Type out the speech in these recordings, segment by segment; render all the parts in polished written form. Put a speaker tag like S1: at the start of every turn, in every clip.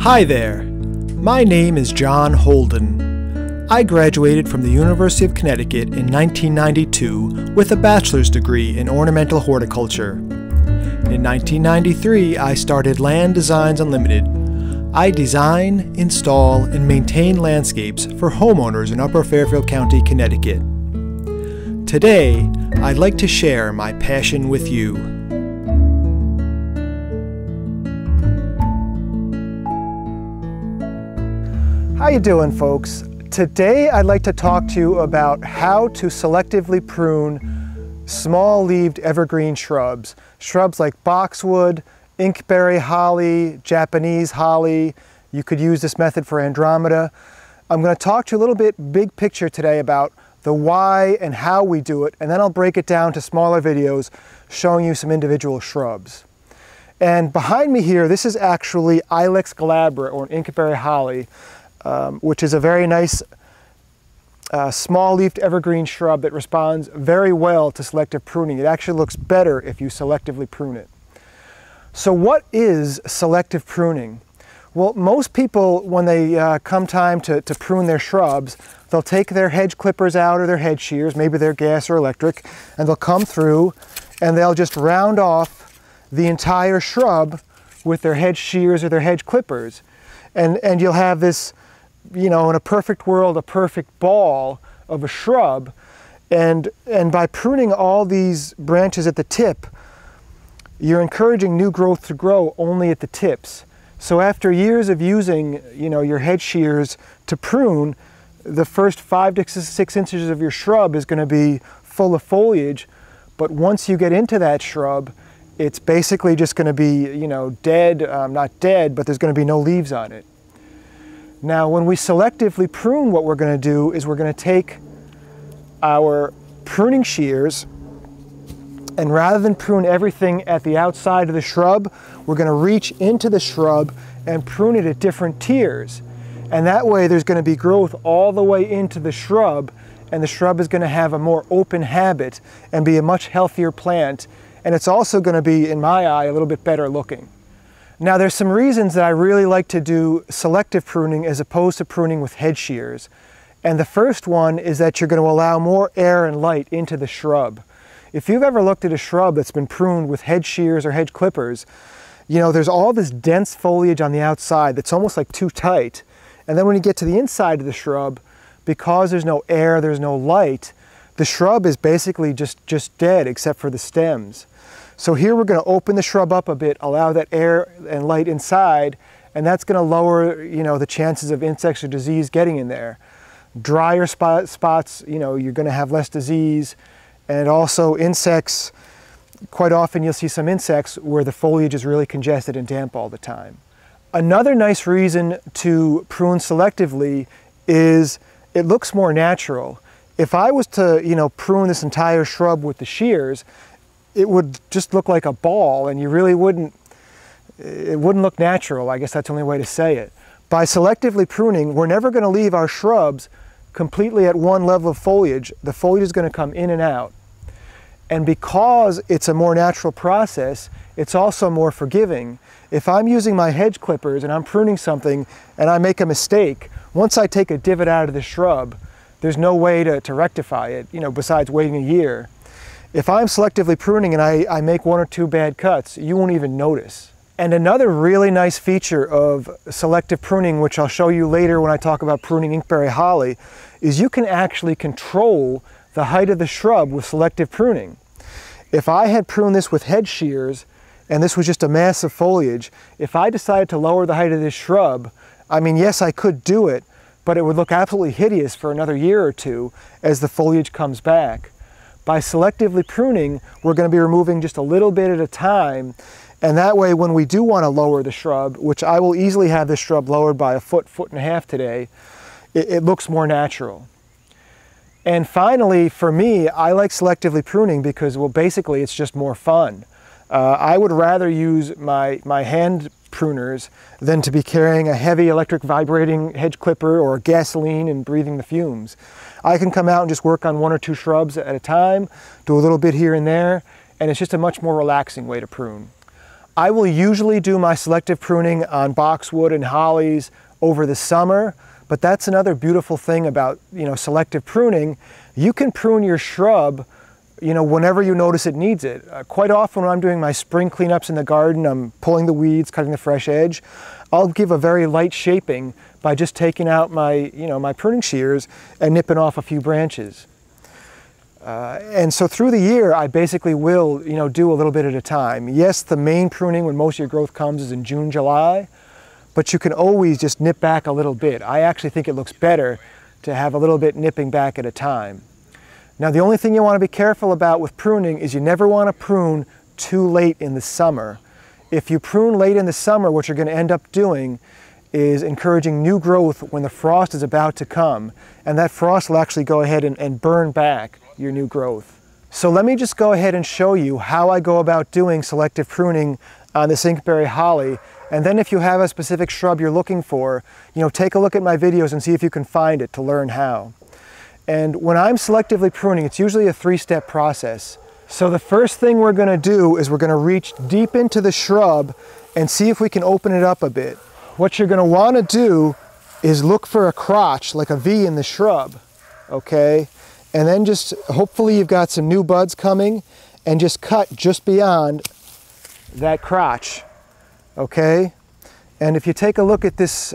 S1: Hi there, my name is John Holden. I graduated from the University of Connecticut in 1992 with a bachelor's degree in ornamental horticulture. In 1993, I started Land Designs Unlimited. I design, install, and maintain landscapes for homeowners in Upper Fairfield County, Connecticut. Today, I'd like to share my passion with you. How you doing, folks? Today I'd like to talk to you about how to selectively prune small-leaved evergreen shrubs. Shrubs like boxwood, inkberry holly, Japanese holly. You could use this method for Andromeda. I'm going to talk to you a little bit big picture today about the why and how we do it, and then I'll break it down to smaller videos showing you some individual shrubs. And behind me here, this is actually Ilex glabra, or an inkberry holly, which is a very nice small-leafed evergreen shrub that responds very well to selective pruning. It actually looks better if you selectively prune it. So what is selective pruning? Well, most people, when they come time to prune their shrubs, they'll take their hedge clippers out or their hedge shears, maybe they're gas or electric, and they'll come through and they'll just round off the entire shrub with their hedge shears or their hedge clippers. And you'll have this, you know, in a perfect world, a perfect ball of a shrub. And by pruning all these branches at the tip, you're encouraging new growth to grow only at the tips. So after years of using, you know, your hedge shears to prune, the first 5 to 6 inches of your shrub is going to be full of foliage. But once you get into that shrub, it's basically just going to be, you know, dead, not dead, but there's going to be no leaves on it. Now, when we selectively prune, what we're going to do is we're going to take our pruning shears, and rather than prune everything at the outside of the shrub, we're going to reach into the shrub and prune it at different tiers. And that way there's going to be growth all the way into the shrub, and the shrub is going to have a more open habit and be a much healthier plant. And it's also going to be, in my eye, a little bit better looking. Now, there's some reasons that I really like to do selective pruning as opposed to pruning with hedge shears. And the first one is that you're going to allow more air and light into the shrub. If you've ever looked at a shrub that's been pruned with hedge shears or hedge clippers, you know, there's all this dense foliage on the outside that's almost like too tight. And then when you get to the inside of the shrub, because there's no air, there's no light, the shrub is basically just dead except for the stems. So here we're going to open the shrub up a bit, allow that air and light inside, and that's going to lower, you know, the chances of insects or disease getting in there. Drier spots, you know, you're going to have less disease, and also insects, quite often you'll see some insects where the foliage is really congested and damp all the time. Another nice reason to prune selectively is it looks more natural. If I was to, you know, prune this entire shrub with the shears, it would just look like a ball, and you really wouldn't, it wouldn't look natural. I guess that's the only way to say it. By selectively pruning, we're never going to leave our shrubs completely at one level of foliage. The foliage is going to come in and out. And because it's a more natural process, it's also more forgiving. If I'm using my hedge clippers and I'm pruning something and I make a mistake, once I take a divot out of the shrub, there's no way to rectify it, you know, besides waiting a year. If I'm selectively pruning and I make 1 or 2 bad cuts, you won't even notice. And another really nice feature of selective pruning, which I'll show you later when I talk about pruning inkberry holly, is you can actually control the height of the shrub with selective pruning. If I had pruned this with hedge shears and this was just a mass of foliage, if I decided to lower the height of this shrub, I mean, yes, I could do it, but it would look absolutely hideous for another year or two as the foliage comes back. By selectively pruning, we're going to be removing just a little bit at a time, and that way when we do want to lower the shrub, which I will easily have this shrub lowered by a foot, 1.5 feet today, it looks more natural. And finally, for me, I like selectively pruning because, well, basically it's just more fun. I would rather use my hand pruners than to be carrying a heavy electric vibrating hedge clipper or gasoline and breathing the fumes. I can come out and just work on 1 or 2 shrubs at a time, do a little bit here and there, and it's just a much more relaxing way to prune. I will usually do my selective pruning on boxwood and hollies over the summer, but that's another beautiful thing about, selective pruning. You can prune your shrub, whenever you notice it needs it. Quite often when I'm doing my spring cleanups in the garden, I'm pulling the weeds, cutting the fresh edge, I'll give a very light shaping by just taking out my, my pruning shears and nipping off a few branches. And so through the year, I basically will, do a little bit at a time. Yes, the main pruning when most of your growth comes is in June, July, but you can always just nip back a little bit. I actually think it looks better to have a little bit nipping back at a time. Now, the only thing you want to be careful about with pruning is you never want to prune too late in the summer. If you prune late in the summer, what you're going to end up doing is encouraging new growth when the frost is about to come, and that frost will actually go ahead and burn back your new growth. So let me just go ahead and show you how I go about doing selective pruning on this inkberry holly, and then if you have a specific shrub you're looking for, take a look at my videos and see if you can find it to learn how. And when I'm selectively pruning, it's usually a three-step process. So the first thing we're going to do is we're going to reach deep into the shrub and see if we can open it up a bit. What you're going to want to do is look for a crotch, like a V in the shrub, okay? And then just, hopefully you've got some new buds coming, and just cut just beyond that crotch, okay? And if you take a look at this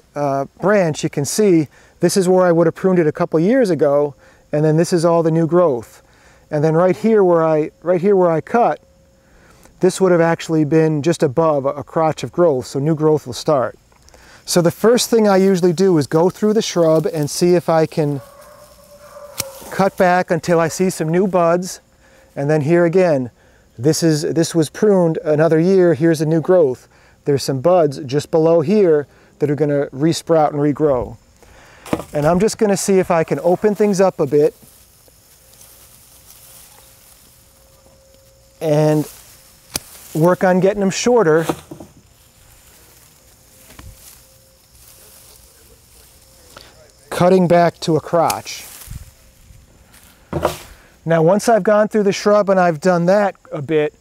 S1: branch, you can see this is where I would have pruned it a couple years ago, and then this is all the new growth. And then right here where I cut, this would have actually been just above a crotch of growth, so new growth will start. So the first thing I usually do is go through the shrub and see if I can cut back until I see some new buds. And then here again, this was pruned another year, here's a new growth. There's some buds just below here that are going to resprout and regrow. And I'm just going to see if I can open things up a bit and work on getting them shorter. Cutting back to a crotch. Now once I've gone through the shrub and I've done that a bit,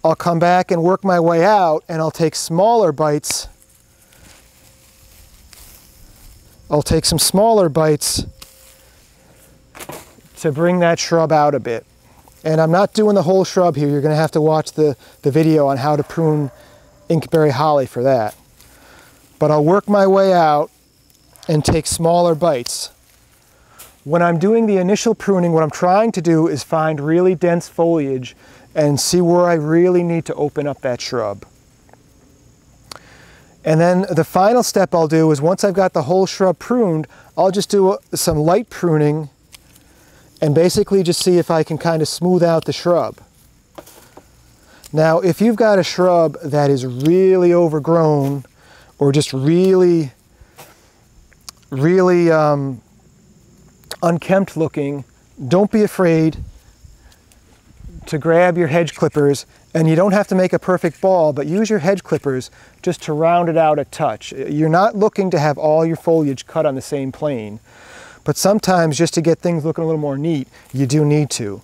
S1: I'll come back and work my way out, and I'll take smaller bites. I'll take some smaller bites to bring that shrub out a bit. And I'm not doing the whole shrub here. You're going to have to watch the video on how to prune inkberry holly for that. But I'll work my way out and take smaller bites. When I'm doing the initial pruning, what I'm trying to do is find really dense foliage and see where I really need to open up that shrub. And then the final step I'll do is once I've got the whole shrub pruned, I'll just do some light pruning and basically just see if I can kind of smooth out the shrub. Now, if you've got a shrub that is really overgrown or just really unkempt looking, don't be afraid to grab your hedge clippers, and you don't have to make a perfect ball, but use your hedge clippers just to round it out a touch. You're not looking to have all your foliage cut on the same plane, but sometimes just to get things looking a little more neat, you do need to.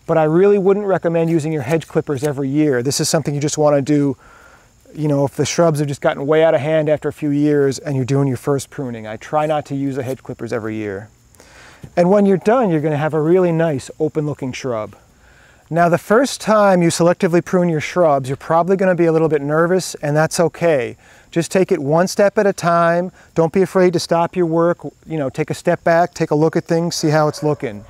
S1: But I really wouldn't recommend using your hedge clippers every year. This is something you just want to do, if the shrubs have just gotten way out of hand after a few years and you're doing your first pruning. I try not to use the hedge clippers every year. And when you're done, you're going to have a really nice open-looking shrub. Now, the first time you selectively prune your shrubs, you're probably going to be a little bit nervous, and that's okay. Just take it one step at a time. Don't be afraid to stop your work. Take a step back, take a look at things, see how it's looking.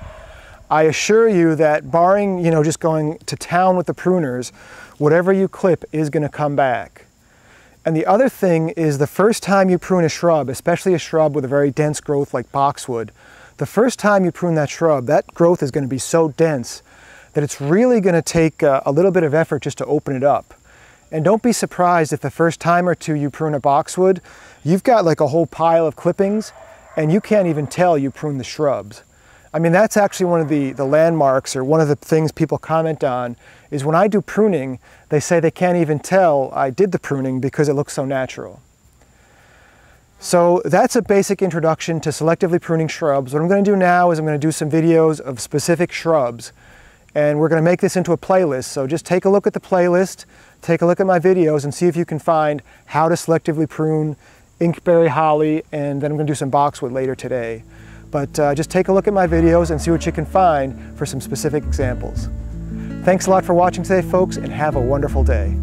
S1: I assure you that barring, just going to town with the pruners, whatever you clip is going to come back. And the other thing is the first time you prune a shrub, especially a shrub with a very dense growth like boxwood, the first time you prune that shrub, that growth is going to be so dense that it's really going to take a little bit of effort just to open it up. And don't be surprised if the first time or two you prune a boxwood, you've got like a whole pile of clippings and you can't even tell you pruned the shrubs. I mean, that's actually one of the landmarks, or one of the things people comment on, is when I do pruning, they say they can't even tell I did the pruning because it looks so natural. So that's a basic introduction to selectively pruning shrubs. What I'm going to do now is I'm going to do some videos of specific shrubs, And we're going to make this into a playlist, so just take a look at the playlist, take a look at my videos, and see if you can find how to selectively prune inkberry holly, and then I'm going to do some boxwood later today. But just take a look at my videos and see what you can find for some specific examples. Thanks a lot for watching today, folks, and have a wonderful day.